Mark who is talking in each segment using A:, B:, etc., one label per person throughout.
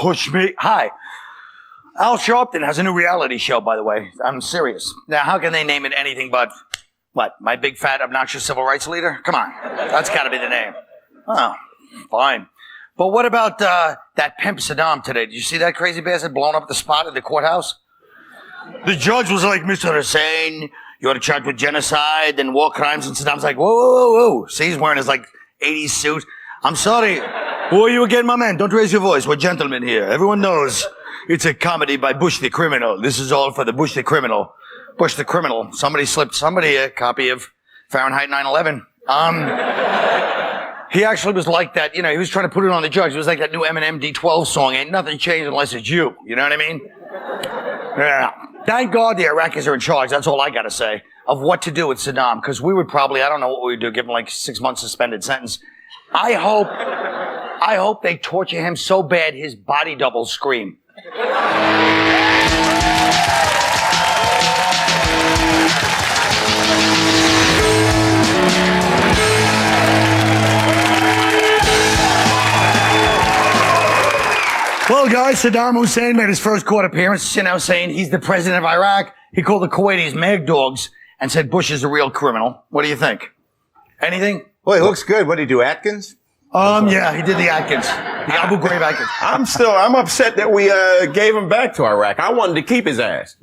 A: push me. Hi. Al Sharpton has a new reality show, by the way. I'm serious. Now, how can they name it anything but, what, my big, fat, obnoxious civil rights leader? Come on. That's got to be the name. Oh, fine. But what about that pimp Saddam today? Did you see that crazy bastard blowing up the spot at the courthouse? The judge was like, Mr. Hussein, you're charged with genocide and war crimes. And Saddam's like, whoa, whoa, whoa, whoa. See, he's wearing his, 80s suit. I'm sorry. Who are you again, my man? Don't raise your voice. We're gentlemen here. Everyone knows it's a comedy by Bush the Criminal. This is all for the Bush the Criminal. Bush the Criminal. Somebody slipped somebody a copy of Fahrenheit 9/11. He actually was like that. He was trying to put it on the judge. It was like that new Eminem D12 song. Ain't nothing changed unless it's you. You know what I mean? Yeah. Thank God the Iraqis are in charge. That's all I got to say of what to do with Saddam. Because we would probably, I don't know what we would do, give him 6 months suspended sentence. I hope they torture him so bad his body doubles scream. Well, guys, Saddam Hussein made his first court appearance, saying he's the president of Iraq. He called the Kuwaitis mad dogs and said Bush is a real criminal. What do you think? Anything?
B: Well, he looks good. What did he do, Atkins?
A: Yeah, he did the Atkins. The Abu Ghraib Atkins.
C: I'm upset that we gave him back to Iraq. I wanted to keep his ass.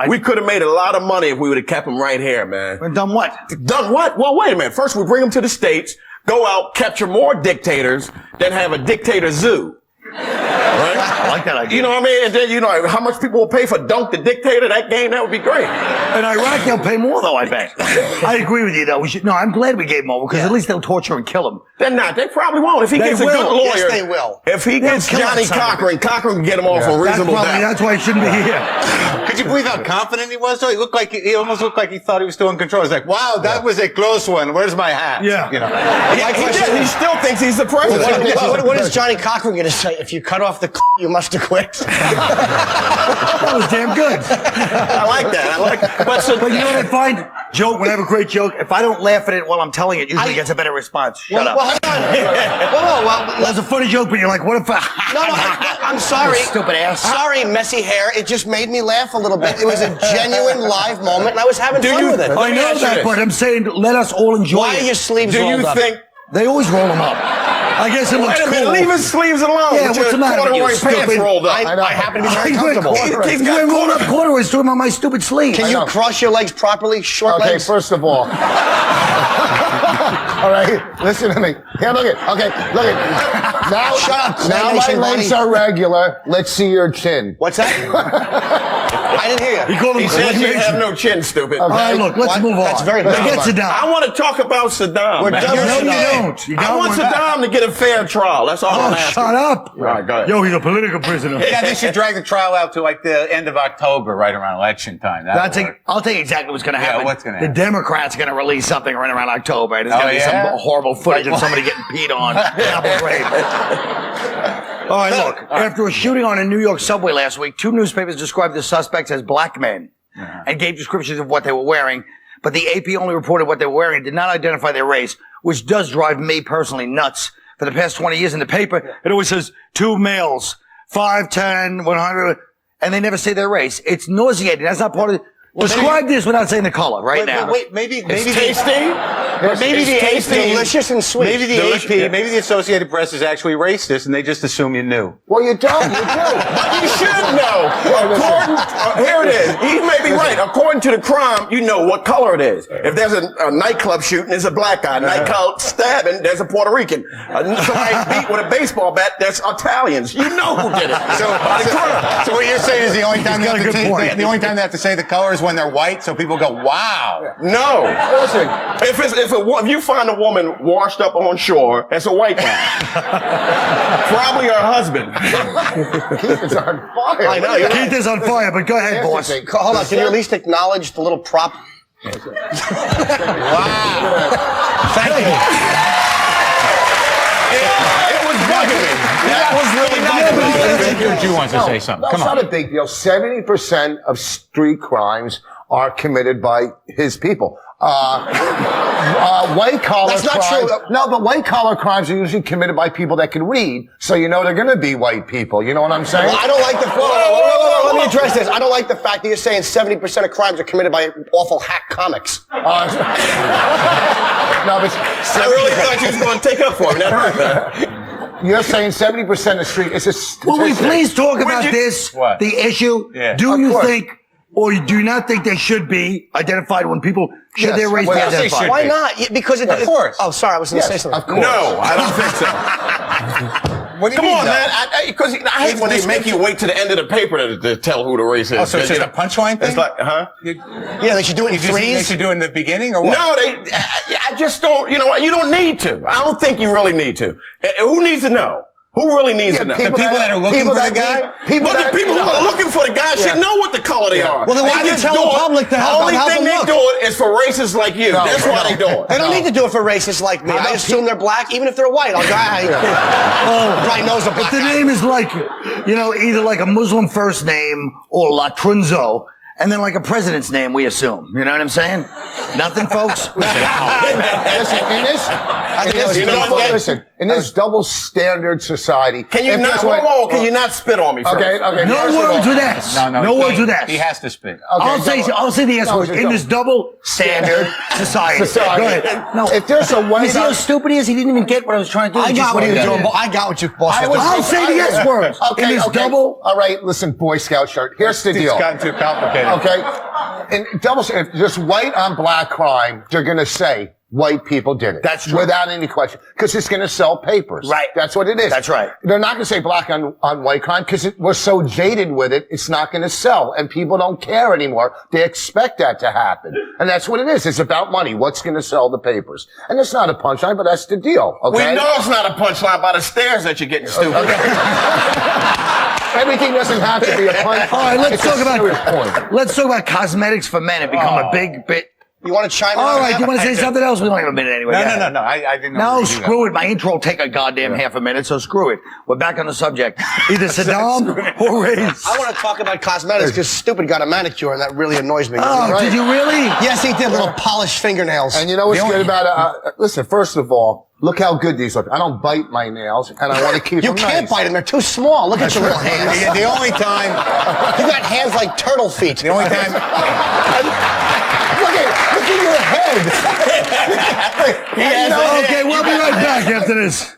C: We could have made a lot of money if we would have kept him right here, man.
A: And done what?
C: Done what? Well, wait a minute. First, we bring him to the States, go out, capture more dictators, then have a dictator zoo. Right?
A: I like that idea.
C: You know what I mean? And then, how much people will pay for Dunk the Dictator, that game, that would be great.
A: In Iraq, they'll pay more, though, I bet. I agree with you, though. I'm glad we gave him over, because at least they'll torture and kill him.
C: They're not. They probably won't. If he gets a good lawyer.
B: Yes, they will.
C: If he gets Johnny Cochran can get him off a reasonable doubt.
A: That's why he shouldn't be here.
B: Could you believe how confident he was, though? He almost looked like he thought he was still in control. He's like, wow, that was a close one. Where's my hat?
A: Yeah.
C: He still thinks he's the president.
D: What is Johnny Cochran going to say? If you cut off the you must have quit.
A: That was damn good.
C: I like that.
A: But you know what I find? Joke, when I have a great joke, if I don't laugh at it while I'm telling it, usually gets a better response. Shut up.
D: Well, hang on.
A: That's a funny joke, but you're like, what if
D: I'm sorry.
A: Stupid ass.
D: Sorry, messy hair. It just made me laugh a little bit. It was a genuine live moment, and I was having fun with it.
A: I know that, but I'm saying let us all enjoy it.
D: Why are your sleeves rolled up?
C: Do you think...
A: They always roll them up. I guess it looks cool.
C: Leave his sleeves alone.
A: Yeah, what's the matter with you,
C: Pants rolled up.
D: I happen to be very comfortable.
A: He's got rolled up corduroys to him on my stupid sleeve.
D: Can you cross your legs properly? Short legs?
E: Okay, first of all. All right, listen to me. Here, look it. Okay, look it. Now,
D: shut up.
E: Now my legs are regular. Let's see your chin.
D: What's that? I didn't hear you.
C: He says you have no chin, stupid.
A: Okay. All right, look, let's move on.
D: That's very
A: Forget Saddam.
C: I want to talk about Saddam.
D: We're done with
A: Saddam. You don't.
C: I want Saddam to get a fair trial. That's all I'm asking.
A: Shut up.
C: All right, go ahead.
A: Yo, he's a political prisoner.
B: Yeah, they should drag the trial out to the end of October, right around election time.
A: I'll tell you exactly what's going to happen.
B: Yeah, what's going to happen?
A: The Democrats are going to release something right around October. And there's going to be some horrible footage of somebody getting peed on. All right, look. After a shooting on a New York subway last week, 2 newspapers described the suspects as black men and gave descriptions of what they were wearing. But the AP only reported what they were wearing and did not identify their race, which does drive me personally nuts. For the past 20 years in the paper, it always says 2 males, 5'10", 100, and they never say their race. It's nauseating. That's not part of it. Describe this without saying the color now.
B: Maybe
C: It's tasty.
B: Maybe the AP,
D: delicious and sweet.
B: Maybe the AP, maybe the Associated Press is actually racist, and they just assume you knew.
E: Well, you don't. You do.
C: But you should know. Here it is. He may be right. According to the crime, you know what color it is. If there's a nightclub shooting, there's a black guy. Nightclub stabbing, there's a Puerto Rican. Somebody beat with a baseball bat, that's Italians. You know who did it.
B: So what you're saying is the only time they have to say the color is when they're white, so people go, wow.
C: No. Listen, if you find a woman washed up on shore, that's a white guy. Probably her husband.
E: Keith is on fire.
D: I know.
A: Keith is on fire, but go ahead, boss.
D: Hold on. Can you at least acknowledge the little prop?
B: Wow.
D: Thank you.
C: It was bugging me. That was really bugging me.
B: You wants to say something. Come on.
E: That's not a big deal. 70% of street crimes are committed by his people. White collar
D: That's not
E: crimes.
D: true.
E: No, but white collar crimes are usually committed by people that can read, so you know they're going to be white people. You know what I'm saying?
D: Well, I don't like the. Whoa, let me address this. I don't like the fact that you're saying 70% of crimes are committed by awful hack comics.
E: No, but
C: I really thought you was going to take up for me. That hurt, man.
E: you're saying 70% of street is a statistic.
A: Will we please talk about this,
B: What?
A: the issue?
B: Yeah.
A: Do
E: Of
A: you
E: course.
A: think, or do you not think they should be identified when people, should
E: Yes,
A: their race
E: well,
A: be
E: yes, they
A: identified?
B: should.
D: Why not? Yeah, because it.
B: Of course.
D: Oh, sorry, I was going to say
E: Yes,
D: something.
E: of course.
C: No, I don't think so.
B: What do you
C: Come
B: mean,
C: on,
B: though?
C: man. Because I hate when they make you wait to the end of the paper to tell who the race is.
B: Oh, so it's just a punchline thing?
C: It's like, huh?
D: Yeah, they should do it in
B: They
D: threes.
B: should do it in the beginning or what?
C: No, I just don't, you know what? You don't need to. I don't think you really need to. Who needs to know? Who really needs to know?
B: The people that are looking for the guy?
C: But the people who are looking for the guy should know what the color they are.
D: Well, then why
C: They
D: do you
C: just
D: tell
C: do
D: the
C: it.
D: public to help
C: The only thing
D: them
C: they
D: look?
C: do it is for racists like you.
E: No,
C: That's why they do it.
D: They don't need to do it for racists like me. I assume they're black, even if they're white. I'll go, bright nose a
A: If
D: black
A: the
D: guy.
A: name is like, you know, either like a Muslim first name or Latrunzo, and then like a president's name, we assume. You know what I'm saying? Nothing, folks?
E: Listen, in this double standard society.
C: Can you
E: if
C: not,
E: this
C: whoa,
E: way-
C: whoa, can you not spit on me first?
E: Okay.
A: No
E: first of
A: words
E: all-
A: with S.
B: No,
A: No words with S.
B: He has to spit.
E: Okay,
A: I'll say the S
E: No,
A: word.
E: just
A: In this double standard society.
E: Society.
A: Go ahead. No.
E: If there's a white
A: You see how stupid he is? He didn't even get what I was trying to do.
D: I
A: He just
D: got what
A: went
D: you
A: in
D: were
A: there.
D: doing. I got what you boss was doing.
A: I'll say the S words.
E: Okay,
A: In this
E: okay.
A: double.
E: All right, listen, Boy Scout shirt. Here's the deal.
B: It's gotten too complicated.
E: Okay, in double, if there's white on black crime, they're going to say white people did it.
A: That's true.
E: Without any question. Because it's going to sell papers.
A: Right.
E: That's what it is.
A: That's right.
E: They're not going to say black on white crime because we're so jaded with it, it's not going to sell. And people don't care anymore. They expect that to happen. And that's what it is. It's about money. What's going to sell the papers? And it's not a punchline, but that's the deal. Okay?
C: We know it's not a punchline by the stares that you're getting, stupid.
E: Everything doesn't have to be a punchline.
A: All right, let's
E: It's a
A: talk
E: serious
A: about
E: point.
A: cosmetics for men. It become a big bit.
D: You want to chime in?
A: All
D: on
A: right,
D: that?
A: you want to say something else? We don't have a minute anyway.
B: No. I didn't know.
A: No,
B: we could do that.
A: screw it. My intro will take a goddamn half a minute, so screw it. We're back on the subject. Either Saddam or race.
D: I want to talk about cosmetics because stupid got a manicure and that really annoys me.
A: Oh, did you really?
D: Yes, he did. Little polished fingernails.
E: And you know what's good about it? Listen, first of all, look how good these look. I don't bite my nails, and I want to keep
D: you
E: them
D: can't
E: nice.
D: bite them. They're too small. Look at your little hands.
B: The only time,
D: You got hands like turtle feet.
B: the only time,
E: Look at your head.
A: Okay, we'll be right back after this.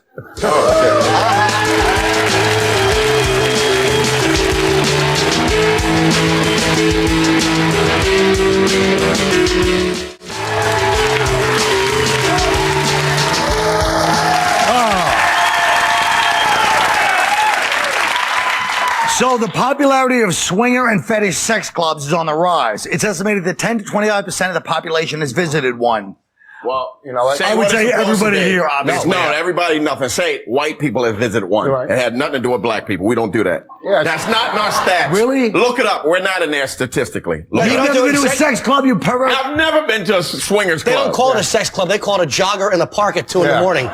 A: So the popularity of swinger and fetish sex clubs is on the rise. It's estimated that 10 to 25% of the population has visited one.
C: Well,
E: You know what?
C: say
A: I would
C: what
A: say
C: it's supposed to
A: everybody
C: be.
A: here, obviously.
C: No, everybody, nothing. Say white people have visited one.
E: Right.
C: It had nothing to do with black people. We don't do that.
E: Yeah.
C: That's not in our stats.
A: Really?
C: Look it up. We're not in there statistically. Look
A: You've
C: it up.
A: never been to a sex club, you pervert?
C: I've never been to a swingers
D: They
C: club.
D: don't call it a sex club. They call it a jogger in the park at 2 in the
E: Yeah.
D: morning.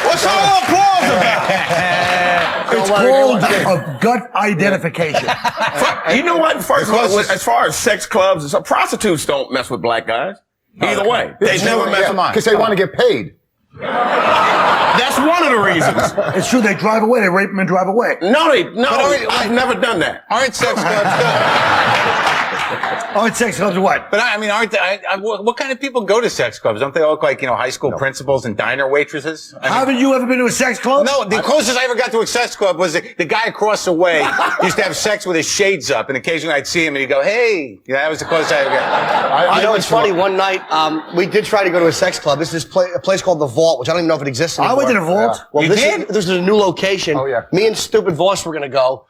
C: What's all the applause about?
A: It's called a gut identification.
C: You know what? First of all, as far as sex clubs, prostitutes don't mess with black guys. Either way. They never mess with mine.
E: Because they want to get paid.
C: That's one of the reasons.
A: It's true, they drive away, they rape them and drive away.
C: No, I've never done that.
B: aren't sex clubs
A: Oh, it's sex clubs what?
B: But I mean, aren't they, what kind of people go to sex clubs? Don't they all look like, high school principals and diner waitresses? I mean,
A: Haven't you ever been to a sex club?
B: no, the closest I ever got to a sex club was the guy across the way used to have sex with his shades up, and occasionally I'd see him and he'd go, "Hey," that was the closest I ever got.
D: You know, it's funny. One night, we did try to go to a sex club. This is a place called The Vault, which I don't even know if it exists anymore.
A: I went to the vault.
D: Well,
B: You
D: this
B: did?
D: This is a new location.
E: Oh, yeah.
D: Me and stupid Voss were going to go.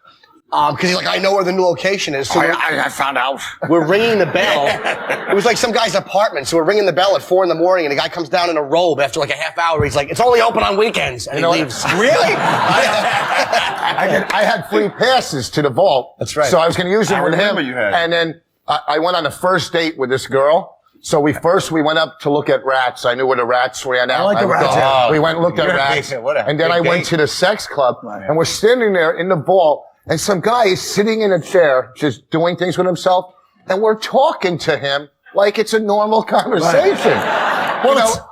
D: Because he's like, I know where the new location is. So
A: I found out.
D: we're ringing the bell. It was like some guy's apartment. So we're ringing the bell at 4 a.m. and the guy comes down in a robe after like a half hour. He's like, it's only open on weekends. And he leaves.
B: Really?
E: I had free passes to the vault.
D: That's right.
E: So I was going to use them with him.
C: remember you had.
E: And then I went on a first date with this girl. So we went up to look at rats. I knew where the rats ran out.
A: I like the rats.
E: We went and looked at
B: You're a
E: rats.
B: big- what a
E: And then I
B: big
E: went
B: date.
E: to the sex club and we're standing there in the vault and some guy is sitting in a chair just doing things with himself and we're talking to him like it's a normal conversation.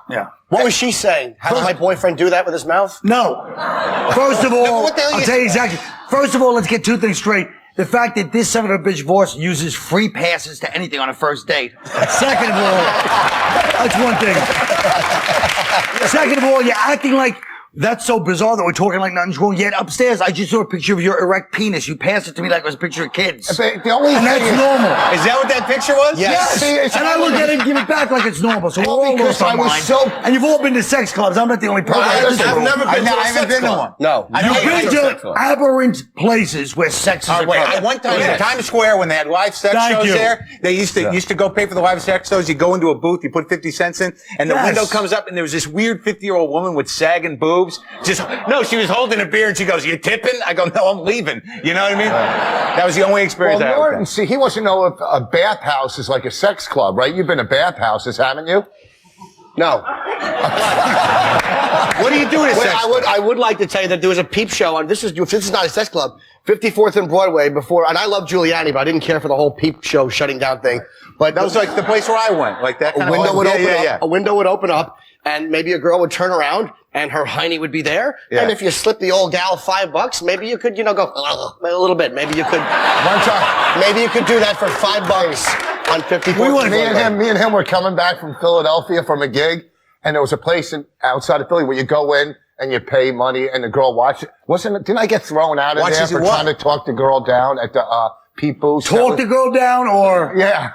A: Yeah.
D: What was she saying? How does my boyfriend do that with his mouth?
A: No. First of all,
B: what the hell
A: I'll
B: you-
A: tell you exactly. First of all, let's get two things straight. The fact that this son of a bitch boss uses free passes to anything on a first date. Second of all, that's one thing. Second of all, you're acting like that's so bizarre that we're talking like nothing's wrong. Yet upstairs, I just saw a picture of your erect penis. You passed it to me like it was a picture of kids.
E: The only
A: And
E: thing
A: that's
E: is-
A: normal.
B: Is that what that picture was?
D: Yes.
E: See, it's
A: And I look at it and give it back like it's normal. So we're
E: Well,
A: all
E: because
A: lost
E: I
A: our
E: was
A: mind.
E: so-
A: And you've all been to sex clubs. I'm not the only person.
C: I've never been to a
B: I haven't
C: sex
B: been to
C: club.
B: one.
D: No.
A: You've been to aberrant places where sex is
B: All right, wait.
A: occurring.
B: One time in Times Square when they had live sex
A: Thank
B: shows
A: you.
B: there, they used to go pay for the live sex shows. You go into a booth, you put 50 cents in, and the
A: Yes.
B: window comes up, and there was this weird 50-year-old woman with sagging boobs. She was holding a beer, and she goes, "You tipping?" I go, "No, I'm leaving." You know what I mean? That was the only experience
E: Well,
B: I had.
E: Norton,
B: with
E: see, he wants to know if a bathhouse is like a sex club, right? You've been to bathhouses, haven't you?
D: No.
B: that. What do you do in a sex club?
D: I would like to tell you that there was a peep show on, this is not a sex club, 54th and Broadway before, and I love Giuliani, but I didn't care for the whole peep show shutting down thing. But
B: That was like the place where I went, like that
D: a
B: kind
D: window
B: of
D: would open
B: yeah.
D: up, a window would open up, and maybe a girl would turn around, and her hiney would be there.
B: Yeah.
D: And if you slip the old gal $5, maybe you could, go a little bit. Maybe you could.
E: One time,
D: Maybe you could do that for $5 on 54th.
E: me and him were coming back from Philadelphia from a gig, and there was a place outside of Philly where you go in and you pay money, and the girl watches. Didn't I get thrown out of there
B: Watches
E: for
B: what?
E: trying to talk the girl down at the peep booth?
A: Talk the girl down, or
E: Yeah.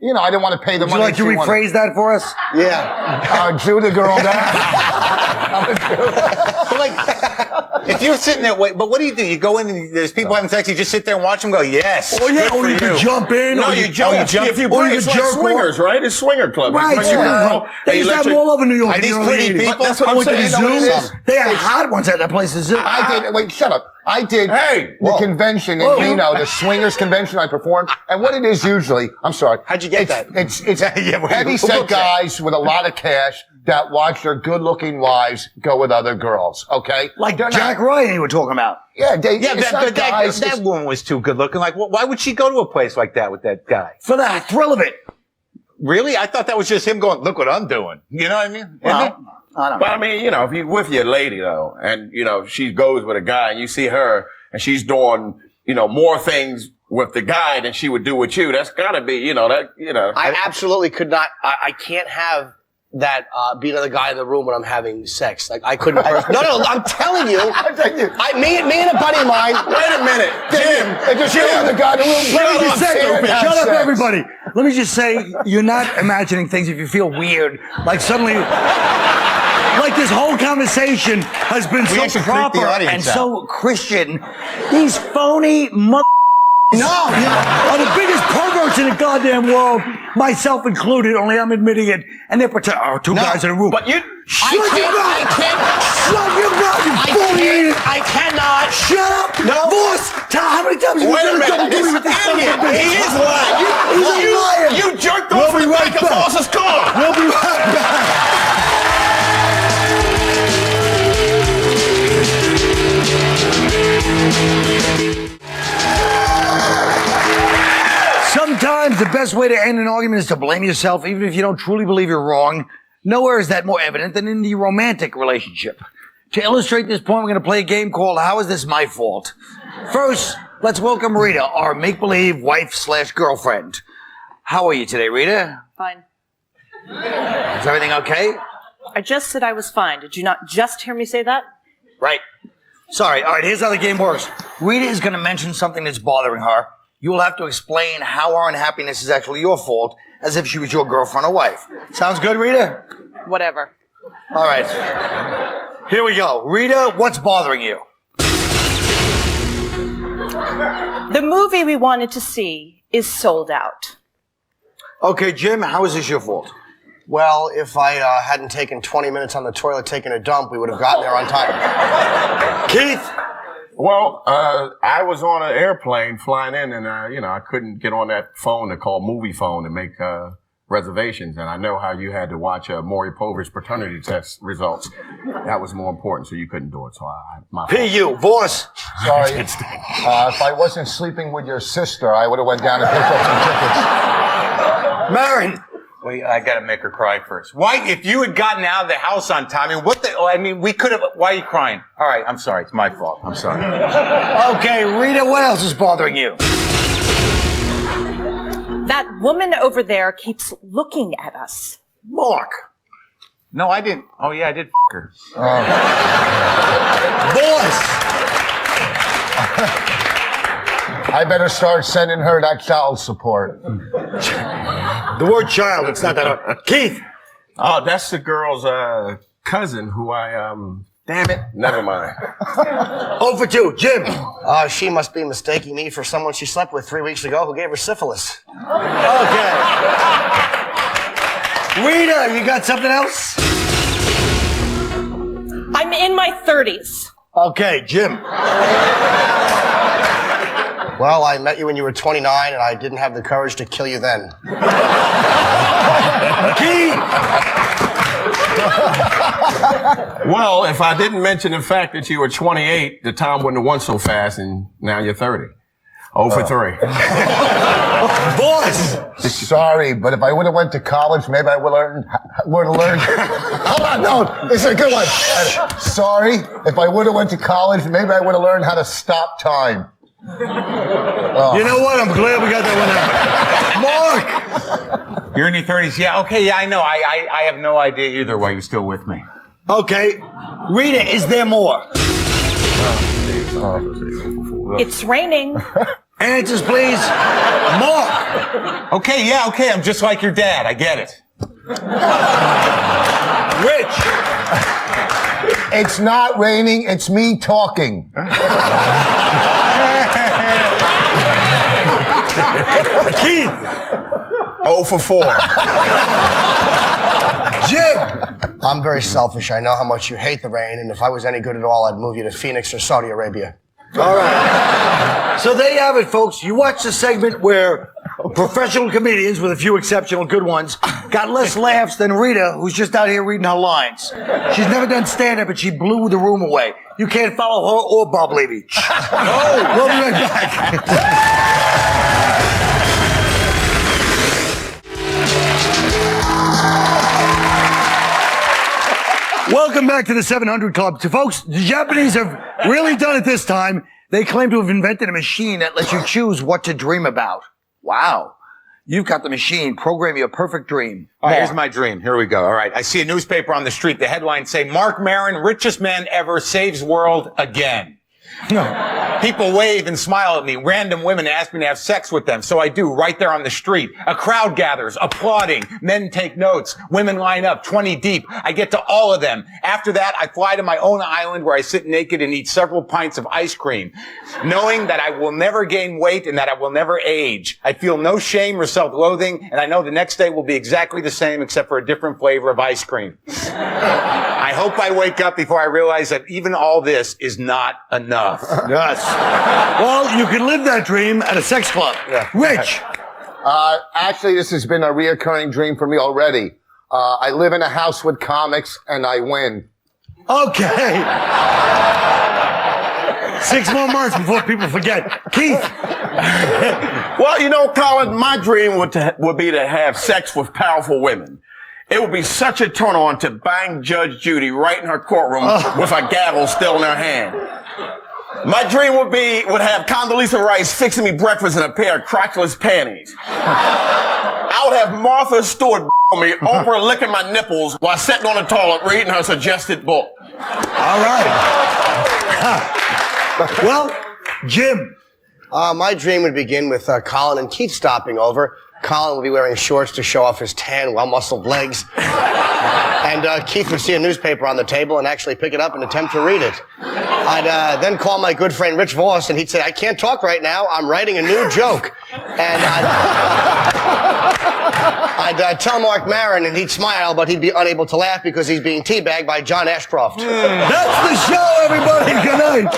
E: I didn't want to pay the
A: would you
E: money.
A: like to
E: she wanted.
A: rephrase that for us?
D: Yeah.
E: Jew the girl down.
B: But like, if you're sitting there, but what do? You go in and there's people having sex, you just sit there and watch them go, yes.
A: Oh yeah,
B: good
A: or
B: for
A: you could jump in.
C: No,
A: or
C: you jump. If you
A: or
C: bring,
A: you
C: it's
A: could
C: like
A: jerk off.
C: swingers, right? It's swinger club. You
A: Right,
C: bring your
A: swinger
C: girl,
A: club. They
C: and
A: used
C: you
A: to have
C: let
A: them all over New York.
B: Are
A: in the
B: these
A: early
B: pretty
A: 80s.
B: people?
C: That's what
A: I
C: I'm
A: went to the
C: saying. No, it
A: zoo.
C: is.
A: They had hot ones at that place. The zoo.
E: I did. Wait, shut up. I did
C: Hey,
E: the
C: whoa.
E: convention in
A: Whoa.
E: Reno, the swingers convention I performed. And what it is usually, I'm sorry.
D: How'd you get that?
E: It's
B: Yeah, who
E: heavy
B: booked
E: set
B: that?
E: guys with a lot of cash that watch their good looking wives go with other girls. Okay,
A: Like
E: They're
A: Jack
E: not-
A: Ryan you were talking about.
E: Yeah,
B: Yeah,
E: it's not guys.
B: that woman was too good looking. Like, why would she go to a place like that with that guy?
A: For the thrill of it.
B: Really? I thought that was just him going, look what I'm doing. You know what I mean?
A: Well,
B: Isn't it?
A: I don't
C: But
A: know.
C: I mean, if you're with your lady though, and she goes with a guy, and you see her, and she's doing, more things with the guy than she would do with you. That's gotta be,
D: I absolutely could not. I can't have that be another guy in the room when I'm having sex. Like I couldn't. No, I'm telling you. Me and a buddy of mine.
C: Wait a minute, Jim.
E: Jim, the guy in the room.
A: Let me just say,
E: Have
A: shut up,
E: sex.
A: everybody. Let me just say, you're not imagining things if you feel weird. Like suddenly, like this whole conversation has been so
B: actually creeped the
A: proper
B: audience
A: and
B: out.
A: so Christian. These phony are the biggest perverts in the goddamn world, myself included, only I'm admitting it. And they're pretending, two guys in a room.
C: But you,
A: Shut your mouth! Shut your mouth, you phony idiot!
D: I cannot.
A: Shut up!
C: No.
A: Boss! How many times have you
C: wait a
A: done
C: minute.
A: double duty with this son of a
C: Idiot.
A: bitch?
C: He is lying.
A: He's a liar.
C: You jerked
A: We'll
C: off
A: be
C: in the
A: right
C: back of
A: back.
C: boss's car.
A: We'll be right back. Sometimes the best way to end an argument is to blame yourself, even if you don't truly believe you're wrong. Nowhere is that more evident than in the romantic relationship. To illustrate this point, we're going to play a game called How Is This My Fault? First, let's welcome Rita, our make-believe wife/girlfriend. How are you today, Rita?
F: Fine.
A: Is everything okay?
F: I just said I was fine. Did you not just hear me say that?
A: Right. Sorry. All right, here's how the game works. Rita is going to mention something that's bothering her. You will have to explain how our unhappiness is actually your fault, as if she was your girlfriend or wife. Sounds good, Rita?
F: Whatever.
A: All right. Here we go. Rita, what's bothering you?
F: The movie we wanted to see is sold out.
A: Okay, Jim, how is this your fault?
D: Well, if I hadn't taken 20 minutes on the toilet taking a dump, we would have gotten there on time.
A: Keith?
C: Well, I was on an airplane flying in, and I couldn't get on that phone to call movie phone to make reservations, and I know how you had to watch Maury Povey's paternity test results. That was more important, so you couldn't do it. So my fault.
A: P.U. Voss.
E: Sorry. If I wasn't sleeping with your sister, I would have went down and picked up some tickets.
A: Maron.
B: Wait, I gotta make her cry first. Why, if you had gotten out of the house on time, we could have, why are you crying? All right, I'm sorry, it's my fault, I'm sorry.
A: Okay, Rita, what else is bothering you?
F: That woman over there keeps looking at us.
A: Mark.
B: No, I didn't. Oh yeah, I did f*** her.
A: Voss.
E: I better start sending her that child support.
A: The word child, it's not that hard. Keith.
C: Oh, that's the girl's cousin who damn it, never mind.
A: 0 for 2. Jim.
D: She must be mistaking me for someone she slept with 3 weeks ago who gave her syphilis.
A: Okay. Rita, you got something else?
F: I'm in my 30s.
A: Okay, Jim.
D: Well, I met you when you were 29, and I didn't have the courage to kill you then.
A: Keith.
C: Well, if I didn't mention the fact that you were 28, the time wouldn't have won so fast, and now you're 30. 0 for 3.
A: Voss.
E: Sorry, but if I would have went to college, maybe I would have learned. Hold on, no, this is a good one. Sorry, if I would have went to college, maybe I would have learned how to stop time.
A: You know what? I'm glad we got that one out. Mark!
B: You're in your 30s? Yeah, okay, yeah, I know. I have no idea either why you're still with me.
A: Okay. Rita, is there more?
F: It's raining.
A: Answers, please. Mark!
B: Okay, yeah, okay, I'm just like your dad. I get it.
A: Rich!
E: It's not raining, it's me talking.
A: Keith!
C: 0 for 4.
A: Jim!
D: I'm very selfish. I know how much you hate the rain, and if I was any good at all, I'd move you to Phoenix or Saudi Arabia.
A: All right. So there you have it, folks. You watched the segment where professional comedians, with a few exceptional good ones, got less laughs than Rita, who's just out here reading her lines. She's never done stand-up, and she blew the room away. You can't follow her or Bob Levy. We'll be right back. Welcome back to the 700 Club. So, folks, the Japanese have really done it this time. They claim to have invented a machine that lets you choose what to dream about. Wow. You've got the machine. Program your perfect dream.
B: All right, here's my dream. Here we go. All right. I see a newspaper on the street. The headlines say, Marc Maron, richest man ever, saves world again. People wave and smile at me. Random women ask me to have sex with them. So I do, right there on the street. A crowd gathers, applauding. Men take notes. Women line up, 20 deep. I get to all of them. After that, I fly to my own island where I sit naked and eat several pints of ice cream, knowing that I will never gain weight and that I will never age. I feel no shame or self-loathing, and I know the next day will be exactly the same except for a different flavor of ice cream. I hope I wake up before I realize that even all this is not enough.
A: Yes. Well, you can live that dream at a sex club. Yeah. Rich.
E: Actually, this has been a reoccurring dream for me already. I live in a house with comics, and I win.
A: Okay. 6 more months before people forget. Keith.
C: Well, you know, Colin, my dream would be to have sex with powerful women. It would be such a turn on to bang Judge Judy right in her courtroom with a gavel still in her hand. My dream would have Condoleezza Rice fixing me breakfast in a pair of crotchless panties. I would have Martha Stewart me, Oprah licking my nipples while sitting on the toilet reading her suggested book.
A: All right. Well, Jim.
D: My dream would begin with Colin and Keith stopping over. Colin would be wearing shorts to show off his tan, well-muscled legs. And Keith would see a newspaper on the table and actually pick it up and attempt to read it. I'd then call my good friend Rich Voss, and he'd say, I can't talk right now. I'm writing a new joke. And I'd tell Marc Maron, and he'd smile, but he'd be unable to laugh because he's being teabagged by John Ashcroft.
A: That's the show, everybody. Good night.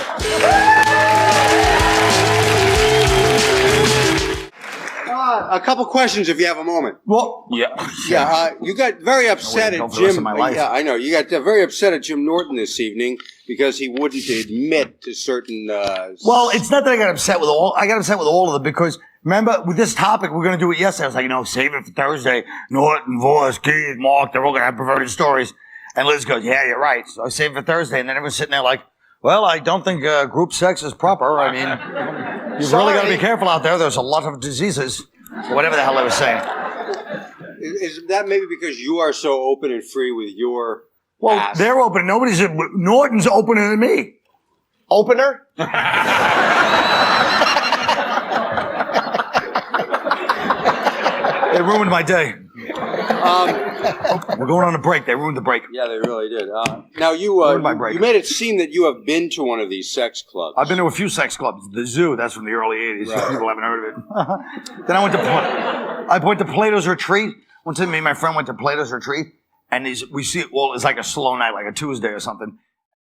G: A couple questions if you have a moment.
A: Well, yeah.
G: You got very upset
A: go
G: at
A: for the rest
G: Jim.
A: of my life.
G: Yeah, I know. You got very upset at Jim Norton this evening because he wouldn't admit to certain.
A: Well, it's not that I got upset with all. I got upset with all of them because remember with this topic we're going to do it yesterday. I was like, save it for Thursday. Norton, Voss, Keith, Mark, they're all going to have perverted stories. And Liz goes, yeah, you're right. So I saved it for Thursday, and then everyone's sitting there like, well, I don't think group sex is proper. I mean, you've really got to be careful out there. There's a lot of diseases. Or whatever the hell they were saying.
G: Is that maybe because you are so open and free with your ass?
A: They're open. Norton's opener than me.
D: Opener?
A: They ruined my day. We're going on a break. They ruined the break.
G: Yeah, they really did. Now, you made it seem that you have been to one of these sex clubs.
A: I've been to a few sex clubs. The Zoo, that's from the early 80s.
G: Right.
A: People haven't heard of it. Then I went to Plato's Retreat. One time me and my friend went to Plato's Retreat, and it's like a slow night, like a Tuesday or something.